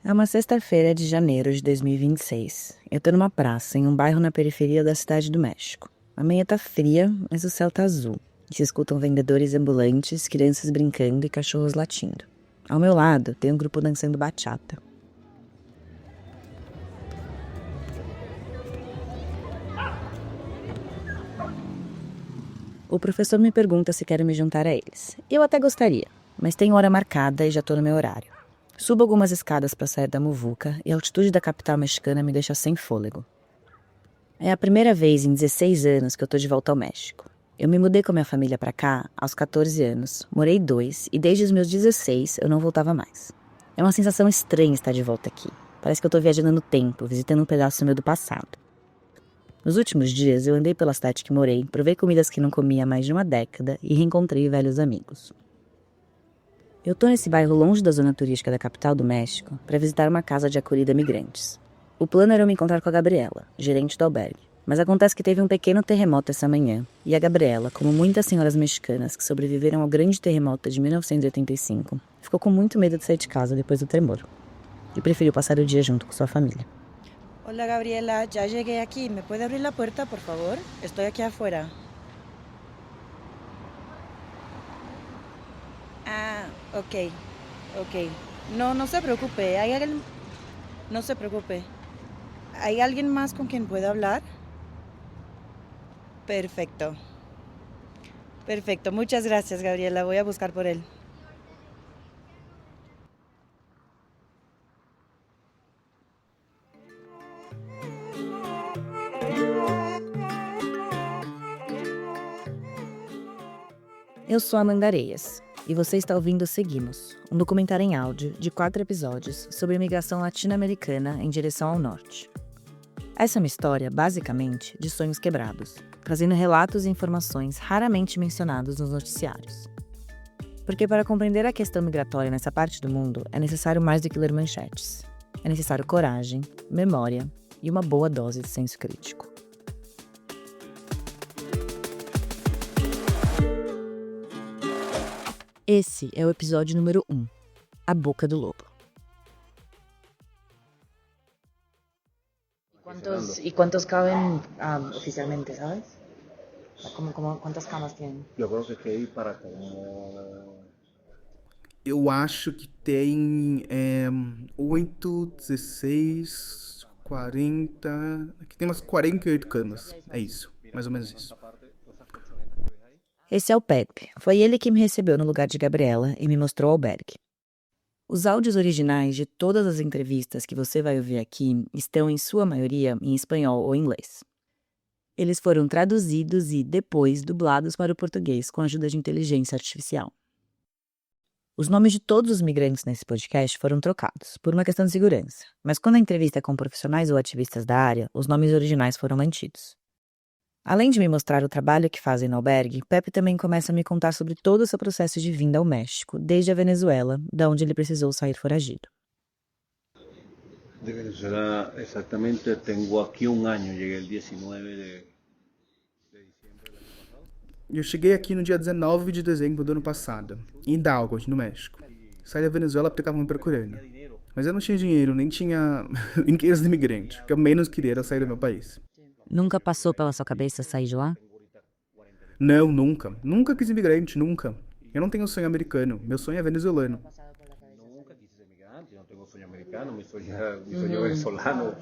É uma sexta-feira de janeiro de 2026. Eu tô numa praça, em um bairro na periferia da Cidade do México. A manhã tá fria, mas o céu tá azul. E se escutam vendedores ambulantes, crianças brincando e cachorros latindo. Ao meu lado, tem um grupo dançando bachata. O professor me pergunta se quero me juntar a eles. Eu até gostaria, mas tenho hora marcada e já tô no meu horário. Subo algumas escadas para sair da muvuca e a altitude da capital mexicana me deixa sem fôlego. É a primeira vez em 16 anos que eu tô de volta ao México. Eu me mudei com a minha família pra cá aos 14 anos, morei 2 e desde os meus 16 eu não voltava mais. É uma sensação estranha estar de volta aqui. Parece que eu tô viajando no tempo, visitando um pedaço meu do passado. Nos últimos dias eu andei pela cidade que morei, provei comidas que não comia há mais de uma década e reencontrei velhos amigos. Eu tô nesse bairro longe da zona turística da capital do México para visitar uma casa de acolhida a migrantes. O plano era eu me encontrar com a Gabriela, gerente do albergue. Mas acontece que teve um pequeno terremoto essa manhã, e a Gabriela, como muitas senhoras mexicanas que sobreviveram ao grande terremoto de 1985, ficou com muito medo de sair de casa depois do tremor. E preferiu passar o dia junto com sua família. Hola Gabriela, ya llegué aquí. ¿Me puede abrir la puerta, por favor? Estoy aquí afuera. Ah, ok. No, no se preocupe. ¿Hay alguien? No se preocupe. ¿Hay alguien más con quien pueda hablar? Perfecto. Perfecto. Muchas gracias, Gabriela. Voy a buscar por él. Eu sou Amanda Areias, e você está ouvindo Seguimos, um documentário em áudio de 4 episódios sobre a imigração latino-americana em direção ao norte. Essa é uma história, basicamente, de sonhos quebrados, trazendo relatos e informações raramente mencionados nos noticiários. Porque para compreender a questão migratória nessa parte do mundo, é necessário mais do que ler manchetes. É necessário coragem, memória e uma boa dose de senso crítico. Esse é o episódio número 1, A Boca do Lobo. ¿Cuántos caben oficialmente, sabes? ¿Cuántas camas tienen? Eu creo que ir para cada... Eu acho que tem 8, 16, 40... Aqui tem umas 48 camas. É isso, mais ou menos isso. Esse é o Pepe. Foi ele que me recebeu no lugar de Gabriela e me mostrou o albergue. Os áudios originais de todas as entrevistas que você vai ouvir aqui estão, em sua maioria, em espanhol ou inglês. Eles foram traduzidos e, depois, dublados para o português com a ajuda de inteligência artificial. Os nomes de todos os migrantes nesse podcast foram trocados, por uma questão de segurança, mas quando a entrevista é com profissionais ou ativistas da área, os nomes originais foram mantidos. Além de me mostrar o trabalho que fazem no albergue, Pepe também começa a me contar sobre todo o seu processo de vinda ao México, desde a Venezuela, da onde ele precisou sair foragido. De Venezuela, exactamente, tengo aquí un año, llegué el 19 de diciembre del año pasado. Eu cheguei aqui no dia 19 de dezembro do ano passado, em Hidalgo, no México. Saí da Venezuela porque estavam me procurando. Mas eu não tinha dinheiro, nem tinha inquéritos de imigrante. O que eu menos queria era sair do meu país. Nunca passou pela sua cabeça sair de lá? Não, nunca. Nunca quis imigrante, nunca. Eu não tenho sonho americano, meu sonho é venezuelano. Nunca quise ser migrante, não tengo sonho americano, mi sueño venezolano.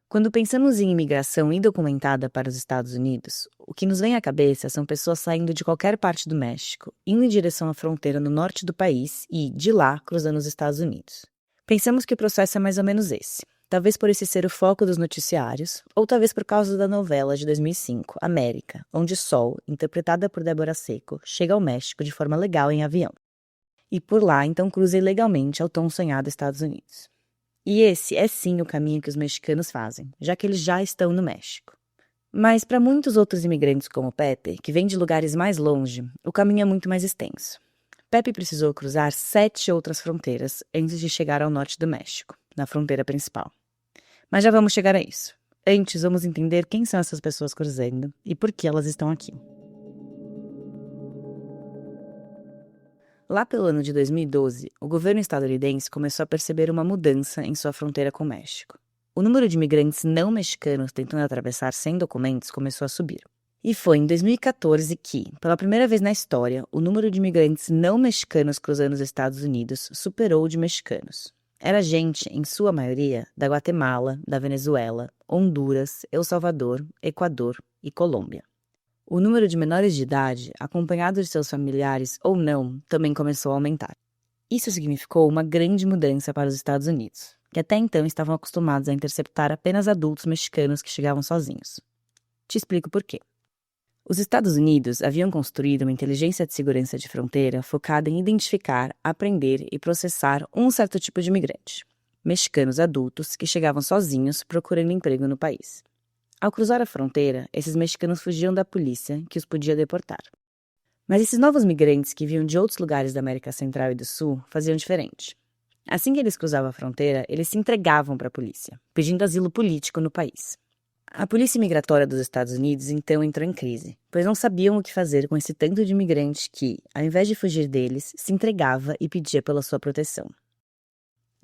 Quando pensamos em imigração indocumentada para os Estados Unidos, o que nos vem à cabeça são pessoas saindo de qualquer parte do México, indo em direção à fronteira no norte do país e, de lá, cruzando os Estados Unidos. Pensamos que o processo é mais ou menos esse. Talvez por esse ser o foco dos noticiários, ou talvez por causa da novela de 2005, América, onde Sol, interpretada por Débora Seco, chega ao México de forma legal em avião. E por lá, então, cruza ilegalmente ao tão sonhado Estados Unidos. E esse é sim o caminho que os mexicanos fazem, já que eles já estão no México. Mas para muitos outros imigrantes como Pepe, que vêm de lugares mais longe, o caminho é muito mais extenso. Pepe precisou cruzar 7 outras fronteiras antes de chegar ao norte do México, na fronteira principal. Mas já vamos chegar a isso. Antes, vamos entender quem são essas pessoas cruzando e por que elas estão aqui. Lá pelo ano de 2012, o governo estadunidense começou a perceber uma mudança em sua fronteira com o México. O número de imigrantes não mexicanos tentando atravessar sem documentos começou a subir. E foi em 2014 que, pela primeira vez na história, o número de imigrantes não mexicanos cruzando os Estados Unidos superou o de mexicanos. Era gente, em sua maioria, da Guatemala, da Venezuela, Honduras, El Salvador, Equador e Colômbia. O número de menores de idade, acompanhados de seus familiares ou não, também começou a aumentar. Isso significou uma grande mudança para os Estados Unidos, que até então estavam acostumados a interceptar apenas adultos mexicanos que chegavam sozinhos. Te explico por quê. Os Estados Unidos haviam construído uma inteligência de segurança de fronteira focada em identificar, aprender e processar um certo tipo de imigrante, mexicanos adultos que chegavam sozinhos procurando emprego no país. Ao cruzar a fronteira, esses mexicanos fugiam da polícia, que os podia deportar. Mas esses novos migrantes que vinham de outros lugares da América Central e do Sul faziam diferente. Assim que eles cruzavam a fronteira, eles se entregavam para a polícia, pedindo asilo político no país. A polícia migratória dos Estados Unidos então entrou em crise, pois não sabiam o que fazer com esse tanto de imigrante que, ao invés de fugir deles, se entregava e pedia pela sua proteção.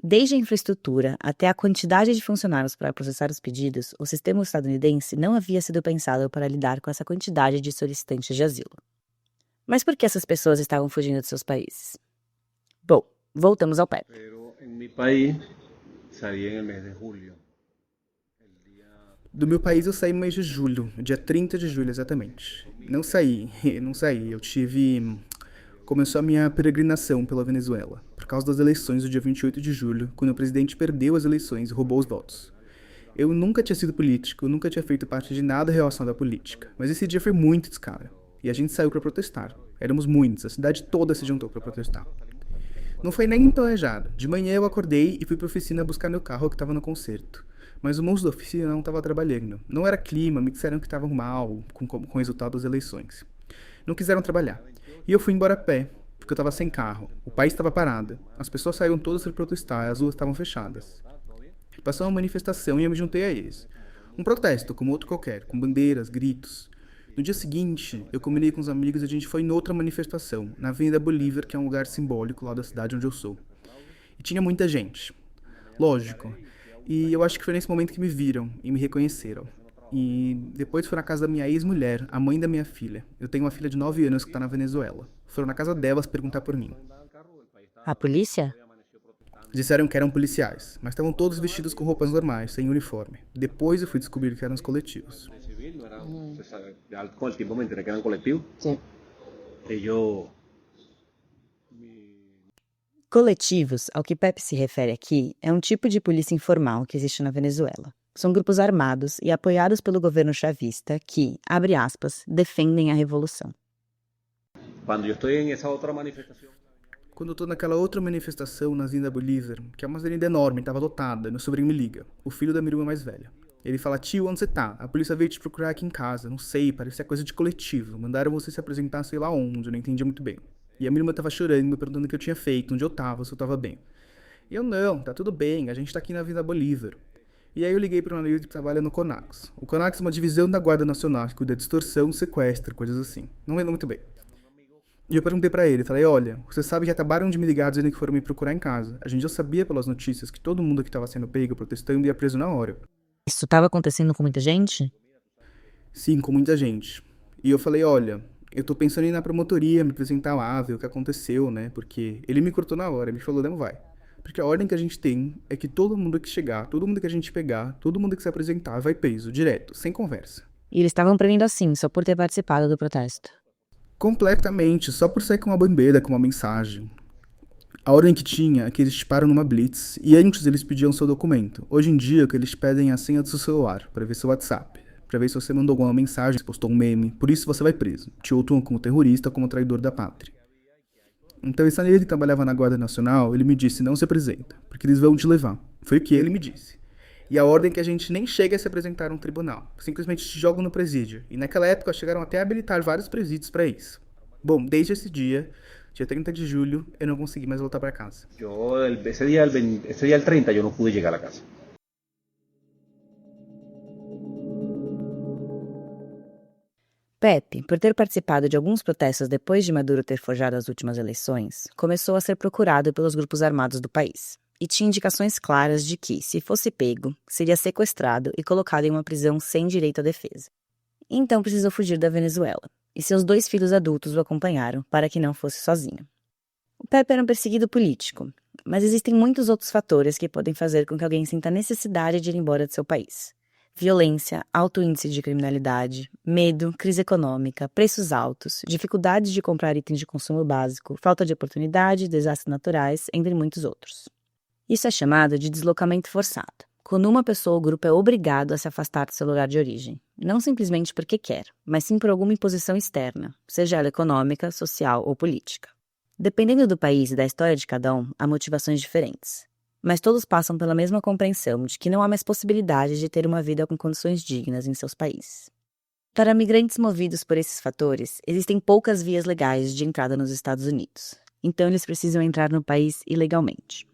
Desde a infraestrutura até a quantidade de funcionários para processar os pedidos, o sistema estadunidense não havia sido pensado para lidar com essa quantidade de solicitantes de asilo. Mas por que essas pessoas estavam fugindo de seus países? Bom, voltamos ao PEP. Pero en mi país salí en el mes de julio. Do meu país eu saí no mês de julho, dia 30 de julho exatamente. Não saí. Começou a minha peregrinação pela Venezuela, por causa das eleições do dia 28 de julho, quando o presidente perdeu as eleições e roubou os votos. Eu nunca tinha sido político, nunca tinha feito parte de nada relacionado à política, mas esse dia foi muito descara. E a gente saiu para protestar. Éramos muitos, a cidade toda se juntou para protestar. Não foi nem planejado. De manhã eu acordei e fui para a oficina buscar meu carro que estava no concerto. Mas o moço da oficina não estava trabalhando. Não era clima, me disseram que estavam mal com o resultado das eleições. Não quiseram trabalhar. E eu fui embora a pé, porque eu estava sem carro. O país estava parado. As pessoas saíram todas para protestar, as ruas estavam fechadas. Passou uma manifestação e eu me juntei a eles. Um protesto, como outro qualquer, com bandeiras, gritos. No dia seguinte, eu combinei com os amigos e a gente foi em outra manifestação, na Avenida Bolívar, que é um lugar simbólico lá da cidade onde eu sou. E tinha muita gente. Lógico. E eu acho que foi nesse momento que me viram e me reconheceram. E depois foram na casa da minha ex-mulher, a mãe da minha filha. Eu tenho uma filha de 9 anos que está na Venezuela. Foram na casa delas perguntar por mim. A polícia? Disseram que eram policiais, mas estavam todos vestidos com roupas normais, sem uniforme. Depois eu fui descobrir que eram os coletivos. Con el tiempo me enteré que eran colectivos. Sí. Ellos Coletivos, ao que Pepe se refere aqui, é um tipo de polícia informal que existe na Venezuela. São grupos armados e apoiados pelo governo chavista que, abre aspas, defendem a revolução. Cuando yo estoy en esa otra manifestación, Quando eu tô naquela outra manifestação na Avenida Bolívar, que é uma avenida enorme, estava lotada, meu sobrinho me liga, o filho da minha irmã mais velha. Ele fala: tio, onde você tá? A polícia veio te procurar aqui em casa, não sei, parecia coisa de coletivo. Mandaram você se apresentar sei lá onde, eu não entendia muito bem. E a minha irmã tava chorando, me perguntando o que eu tinha feito, onde eu tava, se eu tava bem. E eu: não, tá tudo bem, a gente tá aqui na Avenida Bolívar. E aí eu liguei para um amigo que trabalha no CONAX. O CONAX é uma divisão da Guarda Nacional que cuida de extorsão, sequestro, coisas assim. Não lembro muito bem. E eu perguntei pra ele, falei: olha, você sabe que acabaram de me ligar dizendo que foram me procurar em casa. A gente já sabia pelas notícias que todo mundo que tava sendo pego protestando ia preso na hora. Isso estava acontecendo com muita gente? Sim, com muita gente. E eu falei: olha, eu tô pensando em ir na promotoria, me apresentar lá, ver o que aconteceu, né? Porque ele me cortou na hora, me falou: não vai. Porque a ordem que a gente tem é que todo mundo que chegar, todo mundo que a gente pegar, todo mundo que se apresentar vai preso, direto, sem conversa. E eles estavam prendendo assim, só por ter participado do protesto. Completamente, só por sair com uma bandeira, com uma mensagem. A ordem que tinha é que eles te param numa blitz e antes eles pediam seu documento. Hoje em dia o que eles pedem é a senha do seu celular, para ver seu WhatsApp, para ver se você mandou alguma mensagem, se postou um meme, por isso você vai preso. Te autuam como terrorista, como traidor da pátria. Então esse amigo que trabalhava na Guarda Nacional, ele me disse: não se apresenta, porque eles vão te levar. Foi o que ele me disse. E a ordem é que a gente nem chega a se apresentar a um tribunal, simplesmente te jogam no presídio. E naquela época chegaram até a habilitar vários presídios para isso. Bom, desde esse dia, dia 30 de julho, eu não consegui mais voltar para casa. ese día del 30 yo no pude llegar a casa. Pepe, por ter participado de alguns protestos depois de Maduro ter forjado as últimas eleições, começou a ser procurado pelos grupos armados do país. E tinha indicações claras de que, se fosse pego, seria sequestrado e colocado em uma prisão sem direito à defesa. Então precisou fugir da Venezuela, e seus 2 filhos adultos o acompanharam para que não fosse sozinho. O Pepe era um perseguido político, mas existem muitos outros fatores que podem fazer com que alguém sinta a necessidade de ir embora de seu país. Violência, alto índice de criminalidade, medo, crise econômica, preços altos, dificuldades de comprar itens de consumo básico, falta de oportunidade, desastres naturais, entre muitos outros. Isso é chamado de deslocamento forçado, quando uma pessoa ou grupo é obrigado a se afastar do seu lugar de origem, não simplesmente porque quer, mas sim por alguma imposição externa, seja ela econômica, social ou política. Dependendo do país e da história de cada um, há motivações diferentes. Mas todos passam pela mesma compreensão de que não há mais possibilidade de ter uma vida com condições dignas em seus países. Para migrantes movidos por esses fatores, existem poucas vias legais de entrada nos Estados Unidos, então eles precisam entrar no país ilegalmente.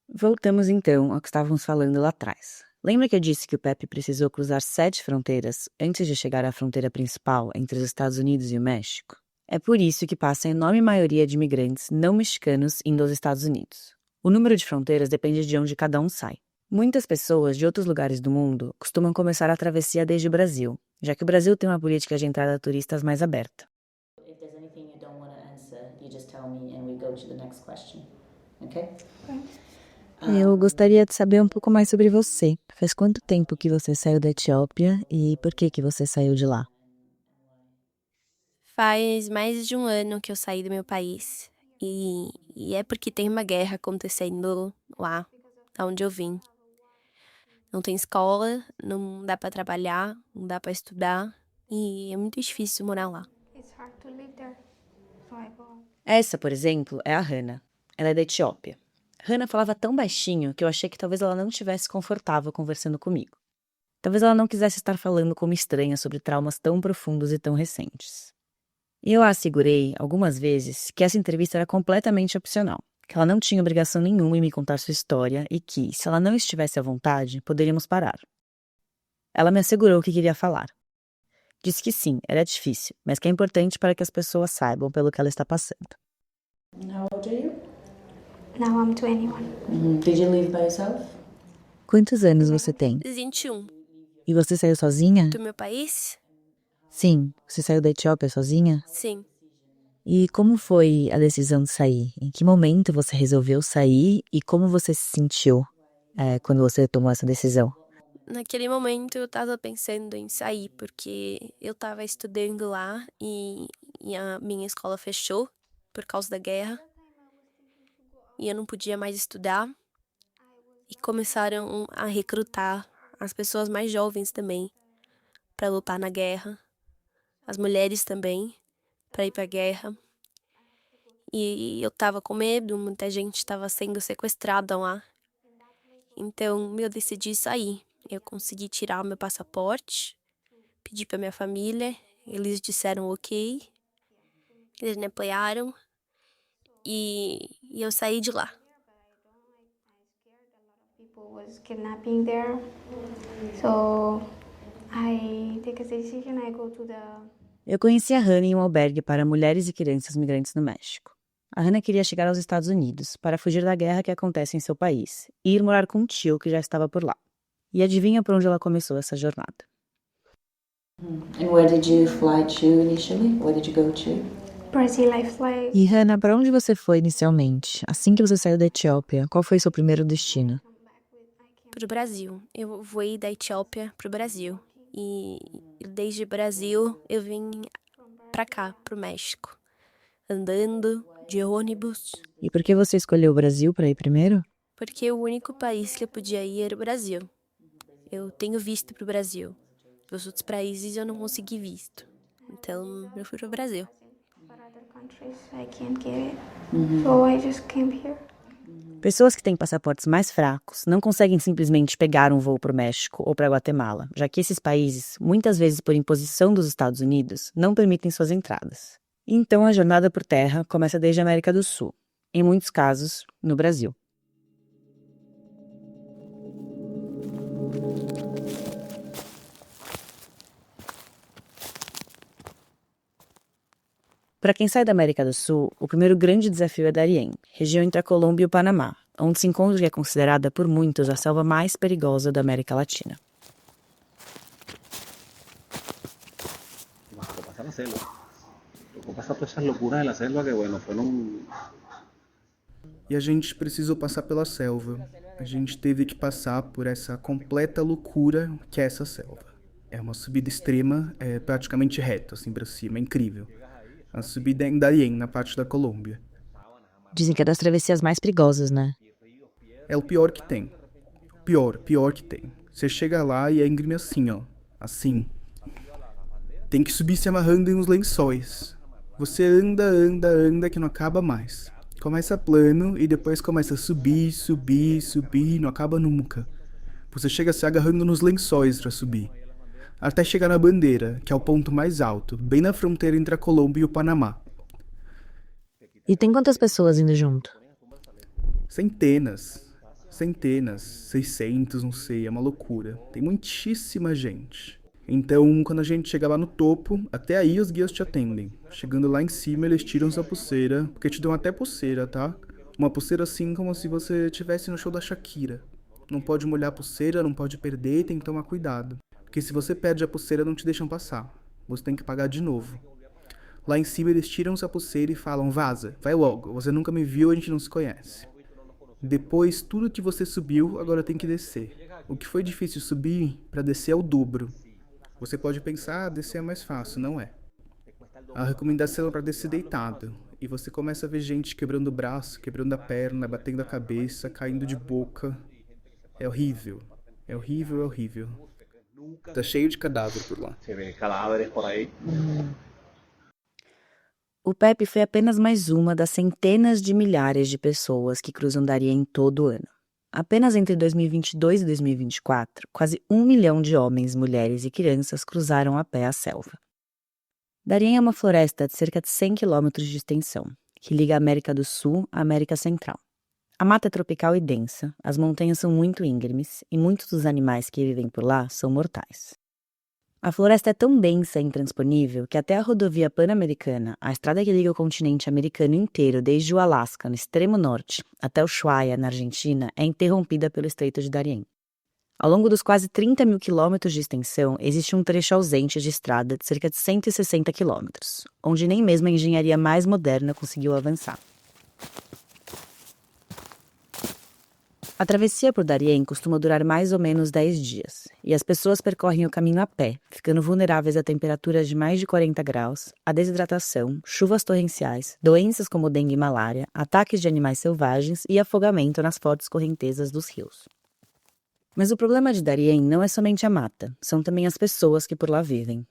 Voltamos então ao que estávamos falando lá atrás. Lembra que eu disse que o Pepe precisou cruzar 7 fronteiras antes de chegar à fronteira principal entre os Estados Unidos e o México? É por isso que passa a enorme maioria de imigrantes não mexicanos indo aos Estados Unidos. O número de fronteiras depende de onde cada um sai. Muitas pessoas de outros lugares do mundo costumam começar a travessia desde o Brasil, já que o Brasil tem uma política de entrada a turistas mais aberta. If there's anything you don't want to answer, you just tell me and we go to the next question. Okay? Eu gostaria de saber um pouco mais sobre você. Faz quanto tempo que você saiu da Etiópia e por que você saiu de lá? Faz mais de 1 ano que eu saí do meu país. E é porque tem uma guerra acontecendo lá, da onde eu vim. Não tem escola, não dá pra trabalhar, não dá pra estudar. E é muito difícil morar lá. Essa, por exemplo, é a Hannah. Ela é da Etiópia. Hannah falava tão baixinho que eu achei que talvez ela não estivesse confortável conversando comigo. Talvez ela não quisesse estar falando como estranha sobre traumas tão profundos e tão recentes. E eu a assegurei, algumas vezes, que essa entrevista era completamente opcional, que ela não tinha obrigação nenhuma em me contar sua história e que, se ela não estivesse à vontade, poderíamos parar. Ela me assegurou que queria falar. Disse que sim, era difícil, mas que é importante para que as pessoas saibam pelo que ela está passando. How old are you? Now I'm 21. Did you leave by yourself? Quantos anos você tem? 21. E você saiu sozinha? Do meu país? Sim. Você saiu da Etiópia sozinha? Sim. E como foi a decisão de sair? Em que momento você resolveu sair e como você se sentiu quando você tomou essa decisão? Naquele momento eu tava pensando em sair, porque eu tava estudando lá e a minha escola fechou por causa da guerra. E eu não podia mais estudar. E começaram a recrutar as pessoas mais jovens também para lutar na guerra. As mulheres também, para ir pra guerra. E eu tava com medo, muita gente estava sendo sequestrada lá. Então eu decidi sair. Eu consegui tirar o meu passaporte, pedi pra minha família, eles disseram ok, eles me apoiaram e eu saí de lá. People was kidnapping there, so I take a decision. I go to the. Eu conheci a Hannah em um albergue para mulheres e crianças migrantes no México. A Hannah queria chegar aos Estados Unidos para fugir da guerra que acontece em seu país e ir morar com um tio que já estava por lá. E adivinha por onde ela começou essa jornada? And where did you fly to initially? Where did you go to? Brazil, I fly. E Hannah, para onde você foi inicialmente? Assim que você saiu da Etiópia, qual foi seu primeiro destino? Pro Brasil. Eu voei da Etiópia pro Brasil. E desde o Brasil eu vim pra cá, pro México. Andando, de ônibus. E por que você escolheu o Brasil para ir primeiro? Porque o único país que eu podia ir era o Brasil. Eu tenho visto pro Brasil. Os outros países eu não consegui visto. Então eu fui pro Brasil. But other countries, I can't get it. So I just came here. Pessoas que têm passaportes mais fracos não conseguem simplesmente pegar um voo para o México ou para Guatemala, já que esses países, muitas vezes por imposição dos Estados Unidos, não permitem suas entradas. Então a jornada por terra começa desde a América do Sul, em muitos casos, no Brasil. Para quem sai da América do Sul, o primeiro grande desafio é Darién, região entre a Colômbia e o Panamá, onde se encontra o que é considerada por muitos a selva mais perigosa da América Latina. Bajo pasa la selva. Luego pasa todas esas locuras de la selva que, bueno, fueron. E a gente precisou passar pela selva. A gente teve que passar por essa completa loucura que é essa selva. É uma subida extrema, é praticamente reta, assim pra cima, é incrível. A subida é em Darién, na parte da Colômbia. Dizem que é das travessias mais perigosas, né? É o pior que tem. Pior que tem. Você chega lá e é íngreme assim, ó. Assim. Tem que subir se amarrando em uns lençóis. Você anda que não acaba mais. Começa plano e depois começa a subir, não acaba nunca. Você chega se agarrando nos lençóis pra subir. Até chegar na bandeira, que é o ponto mais alto, bem na fronteira entre a Colômbia e o Panamá. E tem quantas pessoas indo junto? Centenas, 600, não sei, é uma loucura. Tem muitíssima gente. Então, quando a gente chega lá no topo, até aí os guias te atendem. Chegando lá em cima, eles tiram sua pulseira, porque te dão até pulseira, tá? Uma pulseira assim como se você estivesse no show da Shakira. Não pode molhar a pulseira, não pode perder, tem que tomar cuidado. Porque se você perde a pulseira, não te deixam passar. Você tem que pagar de novo. Lá em cima, eles tiram sua pulseira e falam, vaza, vai logo, você nunca me viu, a gente não se conhece. Depois, tudo que você subiu, agora tem que descer. O que foi difícil subir, para descer é o dobro. Você pode pensar, descer é mais fácil, não é. A recomendação é para descer deitado. E você começa a ver gente quebrando o braço, quebrando a perna, batendo a cabeça, caindo de boca. É horrível. É horrível. Tá cheio de cadáver por lá. Se ven cadáveres por ahí. O Pepe foi apenas mais uma das centenas de milhares de pessoas que cruzam Darién todo ano. Apenas entre 2022 e 2024, quase 1 milhão de homens, mulheres e crianças cruzaram a pé a selva. Darién é uma floresta de cerca de 100 quilômetros de extensão, que liga a América do Sul à América Central. A mata é tropical e densa, as montanhas são muito íngremes e muitos dos animais que vivem por lá são mortais. A floresta é tão densa e intransponível que até a rodovia Pan-Americana, a estrada que liga o continente americano inteiro desde o Alasca, no extremo norte, até o Ushuaia, na Argentina, é interrompida pelo Estreito de Darién. Ao longo dos quase 30 mil quilômetros de extensão, existe um trecho ausente de estrada de cerca de 160 quilômetros, onde nem mesmo a engenharia mais moderna conseguiu avançar. A travessia por Darién costuma durar mais ou menos 10 dias, e as pessoas percorrem o caminho a pé, ficando vulneráveis a temperaturas de mais de 40 graus, a desidratação, chuvas torrenciais, doenças como dengue e malária, ataques de animais selvagens e afogamento nas fortes correntezas dos rios. Mas o problema de Darién não é somente a mata, são também as pessoas que por lá vivem.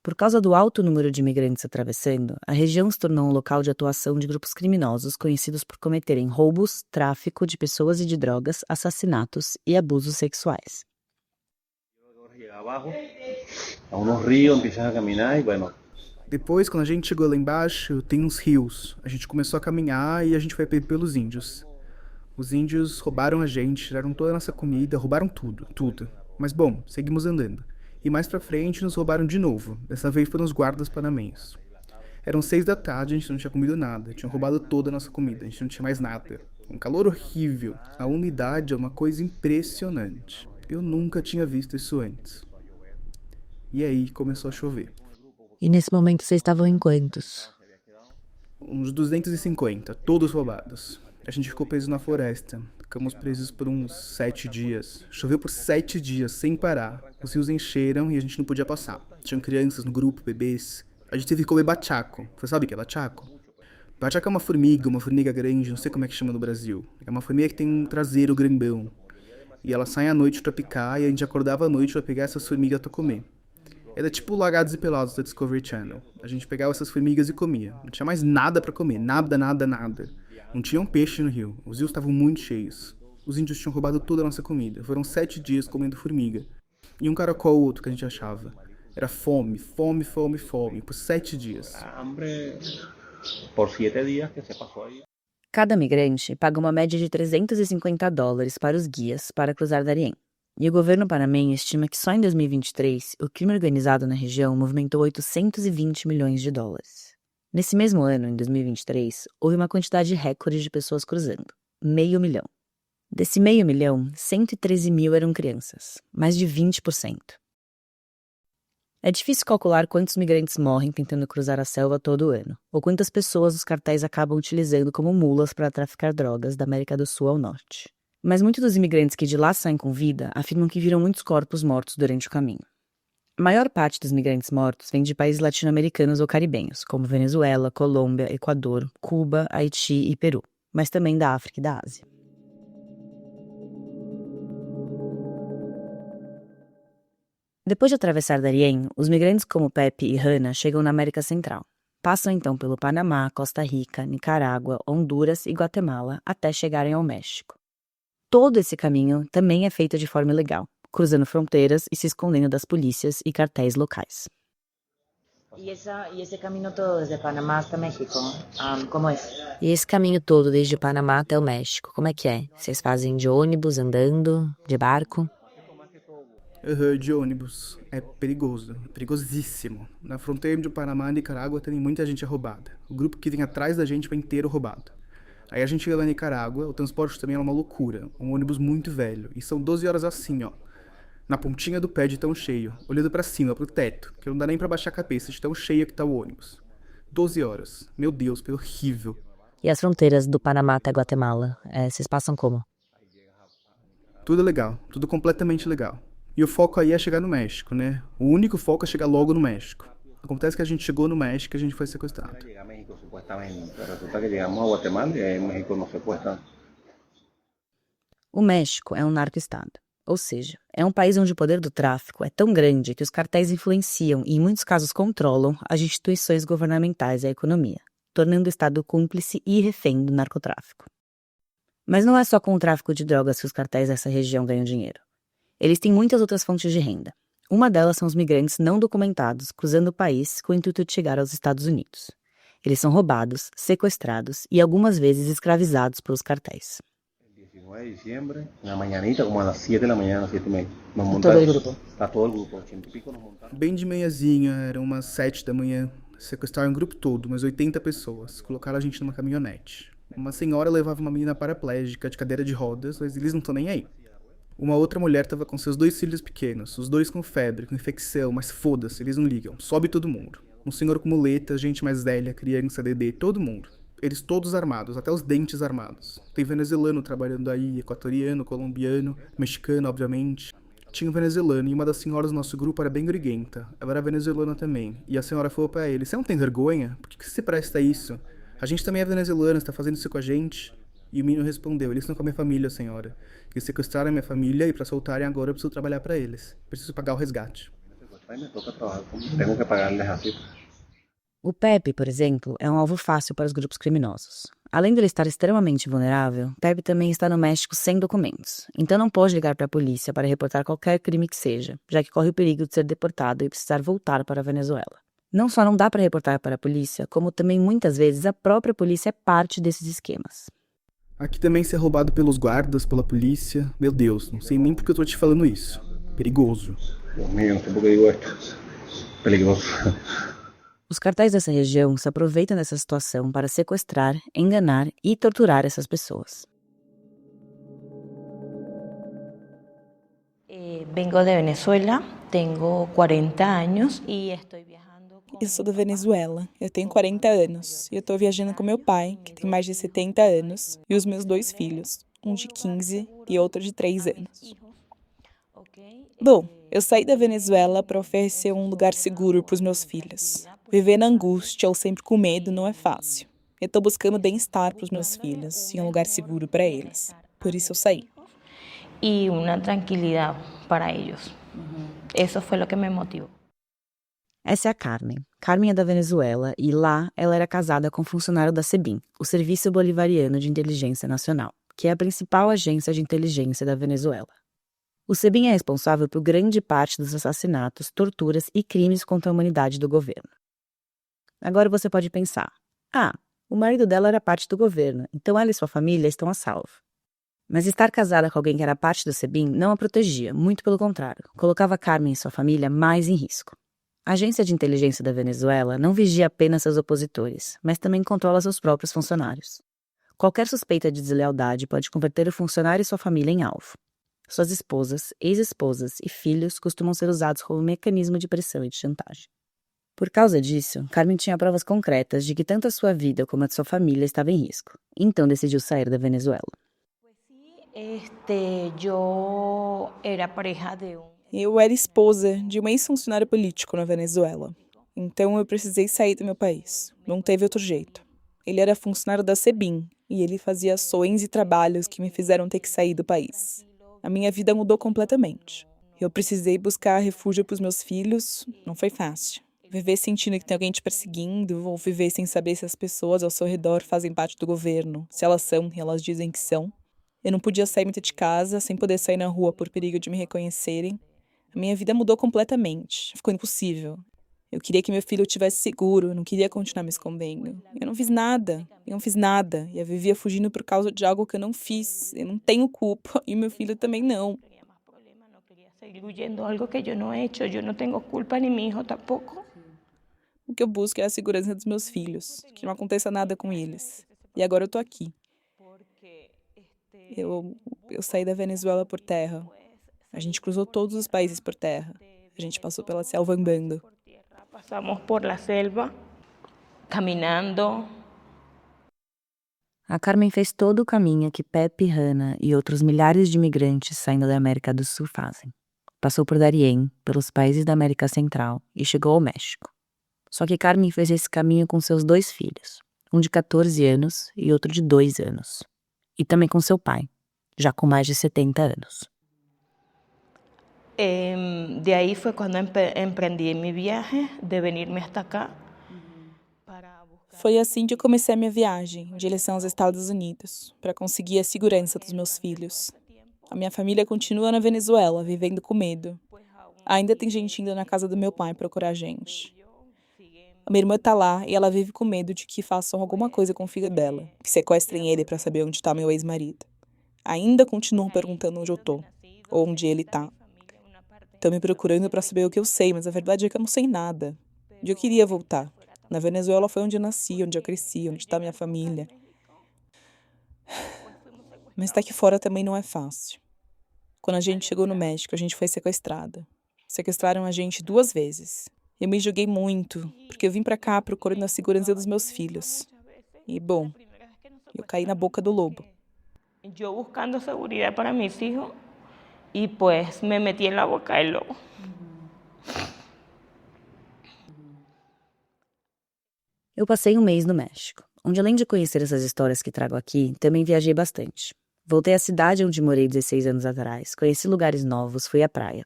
Por causa do alto número de imigrantes atravessando, a região se tornou um local de atuação de grupos criminosos conhecidos por cometerem roubos, tráfico de pessoas e de drogas, assassinatos e abusos sexuais. Depois, quando a gente chegou lá embaixo, tem uns rios. A gente começou a caminhar e a gente foi pelos índios. Os índios roubaram a gente, tiraram toda a nossa comida, roubaram tudo. Mas bom, seguimos andando. E mais pra frente nos roubaram de novo. Dessa vez foram os guardas panamenhos. Eram 6 da tarde, a gente não tinha comido nada. Tinham roubado toda a nossa comida, a gente não tinha mais nada. Um calor horrível. A umidade é uma coisa impressionante. Eu nunca tinha visto isso antes. E aí começou a chover. E nesse momento vocês estavam em quantos? Uns 250, todos roubados. A gente ficou preso na floresta. Ficamos presos por uns 7 dias. Choveu por 7 dias, sem parar. Os rios encheram e a gente não podia passar. Tinham crianças no grupo, bebês. A gente teve que comer bachaco. Você sabe o que é bachaco? Bachaco é uma formiga grande, não sei como é que chama no Brasil. É uma formiga que tem um traseiro grandão. E ela sai à noite pra picar e a gente acordava à noite pra pegar essas formigas pra comer. Era tipo Largados e Pelados da Discovery Channel. A gente pegava essas formigas e comia. Não tinha mais nada pra comer. Nada. Não tinha um peixe no rio. Os rios estavam muito cheios. Os índios tinham roubado toda a nossa comida. Foram 7 dias comendo formiga. E um caracol ou outro que a gente achava. Era fome. Por 7 dias. Por 7 dias que se passou aí. Cada migrante paga uma média de $350 para os guias para cruzar Darién. E o governo panamenho estima que só em 2023 o crime organizado na região movimentou $820 milhões. Nesse mesmo ano, em 2023, houve uma quantidade recorde de pessoas cruzando, 500 mil. Desse 500 mil, 113 mil eram crianças, mais de 20%. É difícil calcular quantos migrantes morrem tentando cruzar a selva todo ano, ou quantas pessoas os cartéis acabam utilizando como mulas para traficar drogas da América do Sul ao norte. Mas muitos dos imigrantes que de lá saem com vida afirmam que viram muitos corpos mortos durante o caminho. A maior parte dos migrantes mortos vem de países latino-americanos ou caribenhos, como Venezuela, Colômbia, Equador, Cuba, Haiti e Peru, mas também da África e da Ásia. Depois de atravessar Darién, os migrantes como Pepe e Hannah chegam na América Central. Passam então pelo Panamá, Costa Rica, Nicarágua, Honduras e Guatemala até chegarem ao México. Todo esse caminho também é feito de forma ilegal, cruzando fronteiras e se escondendo das polícias e cartéis locais. E esse caminho todo desde Panamá até México, como é? E esse caminho todo desde Panamá até o México, como é que é? Vocês fazem de ônibus, andando, de barco? De ônibus. É perigoso, perigosíssimo. Na fronteira de Panamá e Nicarágua tem muita gente roubada. O grupo que vem atrás da gente vai inteiro roubado. Aí a gente chega na Nicarágua, o transporte também é uma loucura. Um ônibus muito velho. E são 12 horas assim, ó. Na pontinha do pé de tão cheio, olhando pra cima, pro teto, que não dá nem pra baixar a cabeça de tão cheio que tá o ônibus. 12 horas. Meu Deus, que horrível. E as fronteiras do Panamá até Guatemala, vocês passam como? Tudo legal, tudo completamente legal. E o foco aí é chegar no México, né? O único foco é chegar logo no México. Acontece que a gente chegou no México e a gente foi sequestrado. O México é um narco-estado, ou seja, é um país onde o poder do tráfico é tão grande que os cartéis influenciam e, em muitos casos, controlam as instituições governamentais e a economia, tornando o Estado cúmplice e refém do narcotráfico. Mas não é só com o tráfico de drogas que os cartéis dessa região ganham dinheiro. Eles têm muitas outras fontes de renda. Uma delas são os migrantes não documentados cruzando o país com o intuito de chegar aos Estados Unidos. Eles são roubados, sequestrados e algumas vezes escravizados pelos cartéis. 19 de diciembre, na mañanita, como às 7 da manhã, 7:30. Todo o grupo? Tá todo o grupo, 80 e pico nos montaram. Bem de manhãzinha, eram umas 7 da manhã. Sequestraram o grupo todo, umas 80 pessoas. Colocaram a gente numa caminhonete. Uma senhora levava uma menina paraplégica de cadeira de rodas, mas eles não estão nem aí. Uma outra mulher estava com seus 2 filhos pequenos, os 2 com febre, com infecção, mas foda-se, eles não ligam. Sobe todo mundo. Um senhor com muleta, gente mais velha, criança, bebê, todo mundo. Eles todos armados, até os dentes armados. Tem venezuelano trabalhando aí, equatoriano, colombiano, mexicano, obviamente. Tinha um venezuelano e uma das senhoras do nosso grupo era bem griguenta. Ela era venezuelana também. E a senhora falou pra ele, você não tem vergonha? Por que você presta isso? A gente também é venezuelano, você tá fazendo isso com a gente? E o menino respondeu, eles estão com a minha família, senhora. Eles sequestraram a minha família e pra soltarem agora eu preciso trabalhar pra eles. Preciso pagar o resgate. O Pepe, por exemplo, é um alvo fácil para os grupos criminosos. Além de ele estar extremamente vulnerável, Pepe também está no México sem documentos, então não pode ligar para a polícia para reportar qualquer crime que seja, já que corre o perigo de ser deportado e precisar voltar para a Venezuela. Não só não dá para reportar para a polícia, como também muitas vezes a própria polícia é parte desses esquemas. Aqui também ser roubado pelos guardas, pela polícia. Meu Deus, não sei nem porque eu tô te falando isso. Perigoso. Deus mío, não sei por que digo esto. Perigoso. Os cartéis dessa região se aproveitam dessa situação para sequestrar, enganar e torturar essas pessoas. Vengo de Venezuela, tenho 40 anos e estou viajando. Eu sou da Venezuela, eu tenho 40 anos e eu estou viajando com meu pai, que tem mais de 70 anos, e os meus 2 filhos, um de 15 e outro de 3 anos. Bom, eu saí da Venezuela para oferecer um lugar seguro para os meus filhos. Viver na angústia ou sempre com medo não é fácil. Eu estou buscando bem-estar para os meus filhos e um lugar seguro para eles. Por isso eu saí. E uma tranquilidade para eles. Isso foi o que me motivou. Essa é a Carmen. Carmen é da Venezuela e lá ela era casada com um funcionário da SEBIN, o Serviço Bolivariano de Inteligência Nacional, que é a principal agência de inteligência da Venezuela. O SEBIN é responsável por grande parte dos assassinatos, torturas e crimes contra a humanidade do governo. Agora você pode pensar, o marido dela era parte do governo, então ela e sua família estão a salvo. Mas estar casada com alguém que era parte do SEBIN não a protegia, muito pelo contrário, colocava Carmen e sua família mais em risco. A agência de inteligência da Venezuela não vigia apenas seus opositores, mas também controla seus próprios funcionários. Qualquer suspeita de deslealdade pode converter o funcionário e sua família em alvo. Suas esposas, ex-esposas e filhos costumam ser usados como mecanismo de pressão e de chantagem. Por causa disso, Carmen tinha provas concretas de que tanto a sua vida como a de sua família estava em risco. Então decidiu sair da Venezuela. Eu era esposa de um ex-funcionário político na Venezuela. Então eu precisei sair do meu país. Não teve outro jeito. Ele era funcionário da SEBIN e ele fazia ações e trabalhos que me fizeram ter que sair do país. A minha vida mudou completamente. Eu precisei buscar refúgio para os meus filhos. Não foi fácil. Viver sentindo que tem alguém te perseguindo ou viver sem saber se as pessoas ao seu redor fazem parte do governo, se elas são e elas dizem que são. Eu não podia sair muito de casa, sem poder sair na rua por perigo de me reconhecerem. A minha vida mudou completamente. Ficou impossível. Eu queria que meu filho estivesse seguro, eu não queria continuar me escondendo. Eu não fiz nada. E eu vivia fugindo por causa de algo que eu não fiz. Eu não tenho culpa e meu filho também não. Seguir huyendo algo que eu não he hecho, eu não tenho culpa nem meu filho tampouco. O que eu busco é a segurança dos meus filhos, que não aconteça nada com eles. E agora eu tô aqui. Eu saí da Venezuela por terra. A gente cruzou todos os países por terra. A gente passou pela selva andando. Passamos por la selva, caminando. A Carmen fez todo o caminho que Pepe, Hannah e outros milhares de imigrantes saindo da América do Sul fazem. Passou por Darién, pelos países da América Central e chegou ao México. Só que Carmen fez esse caminho com seus 2 filhos, um de 14 anos e outro de 2 anos. E também com seu pai, já com mais de 70 anos. De ahí fue cuando emprendí mi viaje de venirme hasta acá. Foi assim que eu comecei a minha viagem, em direção aos Estados Unidos, para conseguir a segurança dos meus filhos. A minha família continua na Venezuela, vivendo com medo. Ainda tem gente indo na casa do meu pai procurar gente. A minha irmã tá lá e ela vive com medo de que façam alguma coisa com o filho dela, que sequestrem ele para saber onde está meu ex-marido. Ainda continuam perguntando onde eu tô, ou onde ele tá. Estão me procurando para saber o que eu sei, mas a verdade é que eu não sei nada. E eu queria voltar. Na Venezuela foi onde eu nasci, onde eu cresci, onde está minha família. Mas estar aqui fora também não é fácil. Quando a gente chegou no México, a gente foi sequestrada. Sequestraram a gente 2 vezes. Eu me julguei muito, porque eu vim para cá procurando a segurança dos meus filhos. E, bom, eu caí na boca do lobo. Eu buscando segurança para meus filhos e, pues, me meti na boca do lobo. Eu passei um mês no México, onde além de conhecer essas histórias que trago aqui, também viajei bastante. Voltei à cidade onde morei 16 anos atrás, conheci lugares novos, fui à praia.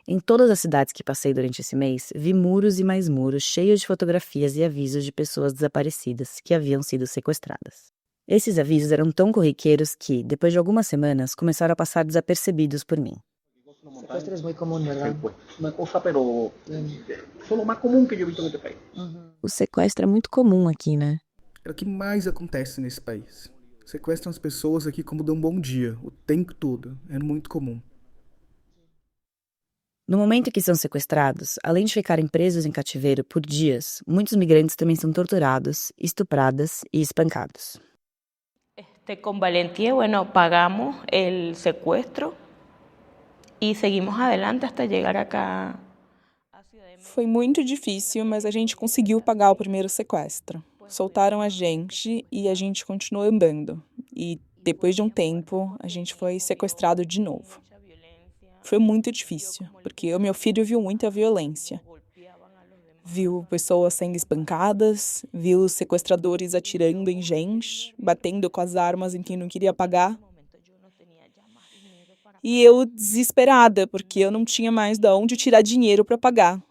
Em todas as cidades que passei durante esse mês, vi muros e mais muros cheios de fotografias e avisos de pessoas desaparecidas que haviam sido sequestradas. Esses avisos eram tão corriqueiros que, depois de algumas semanas, começaram a passar desapercebidos por mim. Secuestro es muy común, ¿verdad? Una cosa, pero só o mais comum que eu he visto neste país. O sequestro é muito comum aqui, né? É o que mais acontece nesse país. Sequestram as pessoas aqui como dão bom dia, o tempo todo. É muito comum. No momento em que são sequestrados, além de ficarem presos em cativeiro por dias, muitos migrantes também são torturados, estupradas e espancados. Com valentia, pagamos o sequestro e seguimos adelante até chegar acá. Foi muito difícil, mas a gente conseguiu pagar o primeiro sequestro. Soltaram a gente e a gente continuou andando. E depois de um tempo, a gente foi sequestrado de novo. Foi muito difícil, porque o meu filho viu muita violência. Viu pessoas sendo espancadas, viu sequestradores atirando em gente, batendo com as armas em quem não queria pagar. E eu desesperada, porque eu não tinha mais de onde tirar dinheiro para pagar.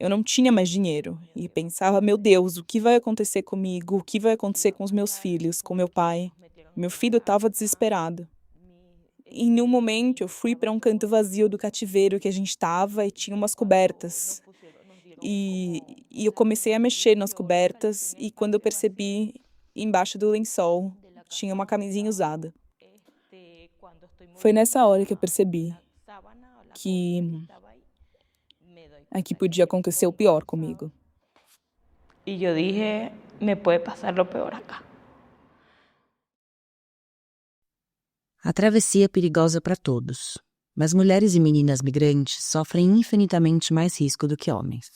Eu não tinha mais dinheiro. E pensava, meu Deus, o que vai acontecer comigo? O que vai acontecer com os meus filhos, com meu pai? Meu filho estava desesperado. E em um momento eu fui para um canto vazio do cativeiro que a gente estava e tinha umas cobertas. E eu comecei a mexer nas cobertas e quando eu percebi, embaixo do lençol, tinha uma camisinha usada. Foi nessa hora que eu percebi que Aqui podia acontecer o pior comigo. Y yo dije, me puede pasar lo peor acá. A travessia é perigosa para todos, mas mulheres e meninas migrantes sofrem infinitamente mais risco do que homens.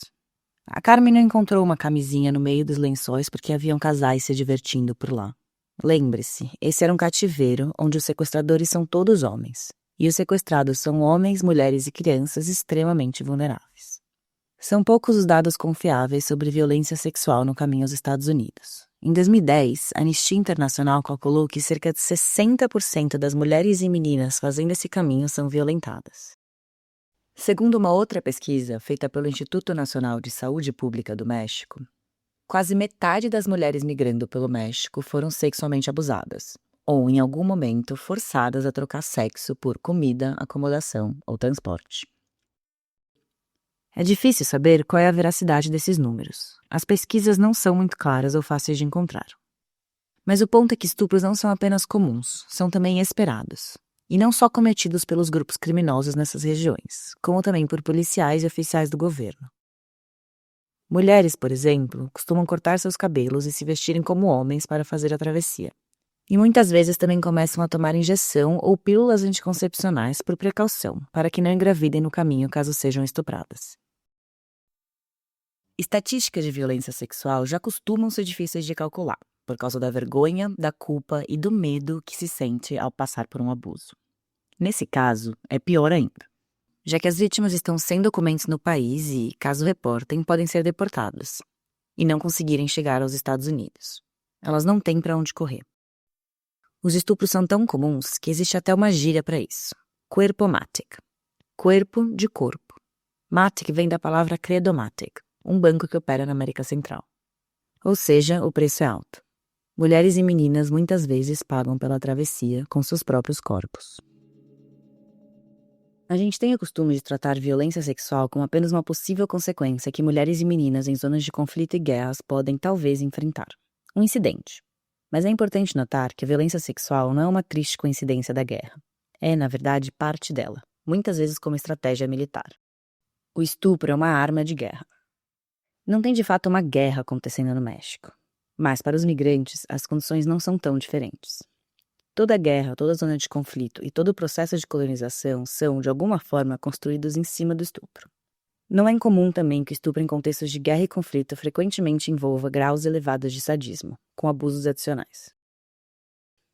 A Carmen não encontrou uma camisinha no meio dos lençóis porque haviam casais se divertindo por lá. Lembre-se, esse era um cativeiro onde os sequestradores são todos homens, e os sequestrados são homens, mulheres e crianças extremamente vulneráveis. São poucos os dados confiáveis sobre violência sexual no caminho aos Estados Unidos. Em 2010, a Anistia Internacional calculou que cerca de 60% das mulheres e meninas fazendo esse caminho são violentadas. Segundo uma outra pesquisa feita pelo Instituto Nacional de Saúde Pública do México, quase metade das mulheres migrando pelo México foram sexualmente abusadas, ou em algum momento forçadas a trocar sexo por comida, acomodação ou transporte. É difícil saber qual é a veracidade desses números. As pesquisas não são muito claras ou fáceis de encontrar. Mas o ponto é que estupros não são apenas comuns, são também esperados. E não só cometidos pelos grupos criminosos nessas regiões, como também por policiais e oficiais do governo. Mulheres, por exemplo, costumam cortar seus cabelos e se vestirem como homens para fazer a travessia. E muitas vezes também começam a tomar injeção ou pílulas anticoncepcionais por precaução, para que não engravidem no caminho caso sejam estupradas. Estatísticas de violência sexual já costumam ser difíceis de calcular, por causa da vergonha, da culpa e do medo que se sente ao passar por um abuso. Nesse caso, é pior ainda, já que as vítimas estão sem documentos no país e, caso reportem, podem ser deportadas e não conseguirem chegar aos Estados Unidos. Elas não têm para onde correr. Os estupros são tão comuns que existe até uma gíria para isso. Cuerpomatic. Corpo de corpo. Matic vem da palavra Credomatic, um banco que opera na América Central. Ou seja, o preço é alto. Mulheres e meninas muitas vezes pagam pela travessia com seus próprios corpos. A gente tem o costume de tratar violência sexual como apenas uma possível consequência que mulheres e meninas em zonas de conflito e guerras podem talvez enfrentar. Um incidente. Mas é importante notar que a violência sexual não é uma triste coincidência da guerra. É, na verdade, parte dela, muitas vezes como estratégia militar. O estupro é uma arma de guerra. Não tem de fato uma guerra acontecendo no México. Mas para os migrantes, as condições não são tão diferentes. Toda guerra, toda zona de conflito e todo o processo de colonização são, de alguma forma, construídos em cima do estupro. Não é incomum também que o estupro em contextos de guerra e conflito frequentemente envolva graus elevados de sadismo, com abusos adicionais.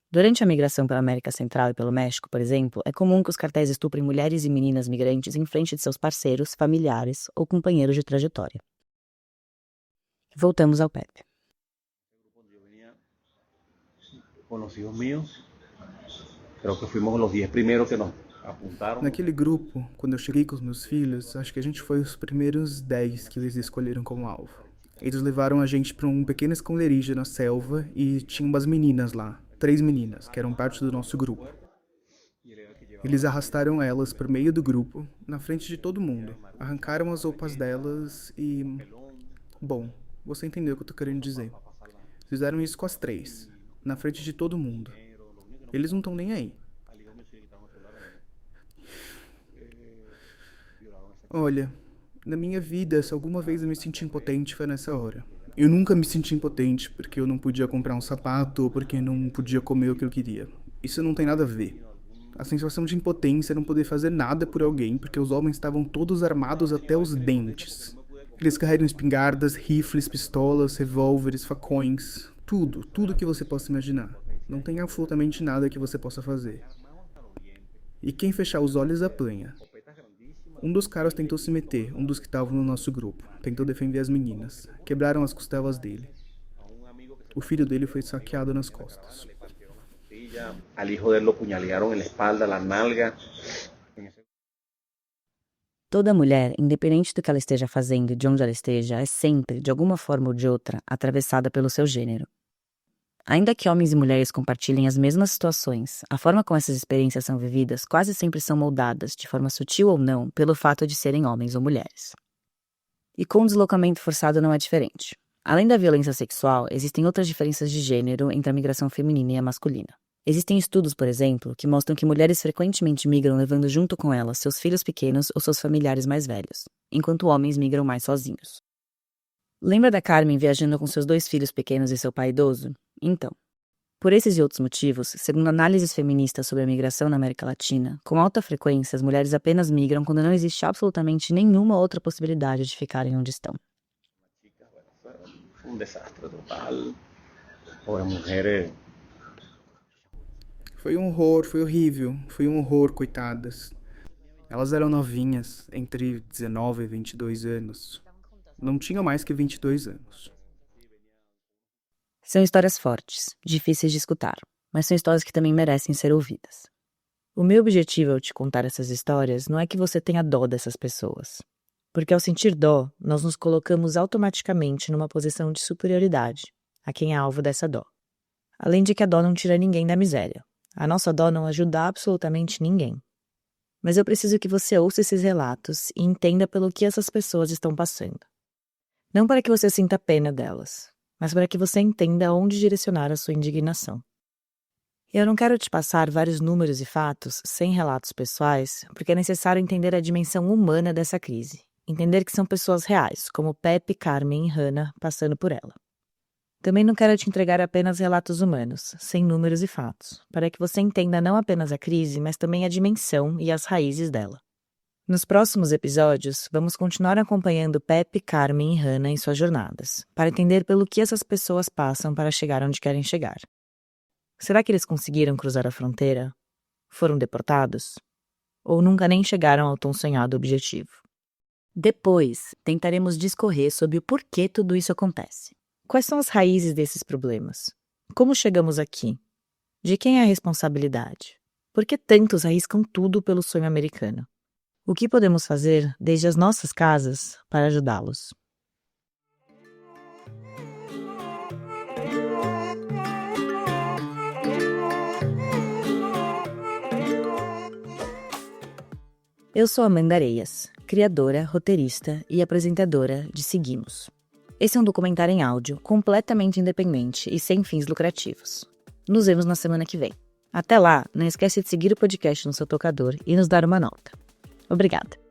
Durante a migração pela América Central e pelo México, por exemplo, é comum que os cartéis estuprem mulheres e meninas migrantes em frente de seus parceiros, familiares ou companheiros de trajetória. Voltamos ao Pepe. Com os filhos meus, creo que fomos os 10 primeiros que nos apontaram. Naquele grupo, quando eu cheguei com os meus filhos, acho que a gente foi os primeiros 10 que eles escolheram como alvo. Eles levaram a gente para um pequeno esconderijo na selva e tinha umas meninas lá, 3 meninas, que eram parte do nosso grupo. Eles arrastaram elas por meio do grupo, na frente de todo mundo. Arrancaram as roupas delas e... Bom, você entendeu o que eu tô querendo dizer. Fizeram isso com as 3, na frente de todo mundo. Eles não estão nem aí. Olha, na minha vida, se alguma vez eu me senti impotente, foi nessa hora. Eu nunca me senti impotente porque eu não podia comprar um sapato ou porque não podia comer o que eu queria. Isso não tem nada a ver. A sensação de impotência é não poder fazer nada por alguém porque os homens estavam todos armados até os dentes. Eles carregam espingardas, rifles, pistolas, revólveres, facões, tudo que você possa imaginar. Não tem absolutamente nada que você possa fazer. E quem fechar os olhos apanha. Um dos caras tentou se meter, um dos que estavam no nosso grupo. Tentou defender as meninas. Quebraram as costelas dele. O filho dele foi saqueado nas costas. Al hijo dele lo apuñalearon en la espalda, la nalga. Toda mulher, independente do que ela esteja fazendo e de onde ela esteja, é sempre, de alguma forma ou de outra, atravessada pelo seu gênero. Ainda que homens e mulheres compartilhem as mesmas situações, a forma como essas experiências são vividas quase sempre são moldadas, de forma sutil ou não, pelo fato de serem homens ou mulheres. E com o deslocamento forçado não é diferente. Além da violência sexual, existem outras diferenças de gênero entre a migração feminina e a masculina. Existem estudos, por exemplo, que mostram que mulheres frequentemente migram levando junto com elas seus filhos pequenos ou seus familiares mais velhos, enquanto homens migram mais sozinhos. Lembra da Carmen viajando com seus 2 filhos pequenos e seu pai idoso? Então, por esses e outros motivos, segundo análises feministas sobre a migração na América Latina, com alta frequência as mulheres apenas migram quando não existe absolutamente nenhuma outra possibilidade de ficarem onde estão. Fue un desastre total. Pobres mujeres. Foi um horror, foi horrível, foi um horror, coitadas. Elas eram novinhas, entre 19 e 22 anos. Não tinham mais que 22 anos. São histórias fortes, difíceis de escutar, mas são histórias que também merecem ser ouvidas. O meu objetivo ao te contar essas histórias não é que você tenha dó dessas pessoas. Porque ao sentir dó, nós nos colocamos automaticamente numa posição de superioridade a quem é alvo dessa dó. Além de que a dó não tira ninguém da miséria. A nossa dó não ajuda absolutamente ninguém. Mas eu preciso que você ouça esses relatos e entenda pelo que essas pessoas estão passando. Não para que você sinta pena delas, mas para que você entenda onde direcionar a sua indignação. Eu não quero te passar vários números e fatos sem relatos pessoais, porque é necessário entender a dimensão humana dessa crise. Entender que são pessoas reais, como Pepe, Carmen e Hannah, passando por ela. Também não quero te entregar apenas relatos humanos, sem números e fatos, para que você entenda não apenas a crise, mas também a dimensão e as raízes dela. Nos próximos episódios, vamos continuar acompanhando Pepe, Carmen e Hannah em suas jornadas, para entender pelo que essas pessoas passam para chegar onde querem chegar. Será que eles conseguiram cruzar a fronteira? Foram deportados? Ou nunca nem chegaram ao tão sonhado objetivo? Depois, tentaremos discorrer sobre o porquê tudo isso acontece. Quais são as raízes desses problemas? Como chegamos aqui? De quem é a responsabilidade? Por que tantos arriscam tudo pelo sonho americano? O que podemos fazer desde as nossas casas para ajudá-los? Eu sou Amanda Areias, criadora, roteirista e apresentadora de Seguimos. Esse é um documentário em áudio, completamente independente e sem fins lucrativos. Nos vemos na semana que vem. Até lá, não esquece de seguir o podcast no seu tocador e nos dar uma nota. Obrigada.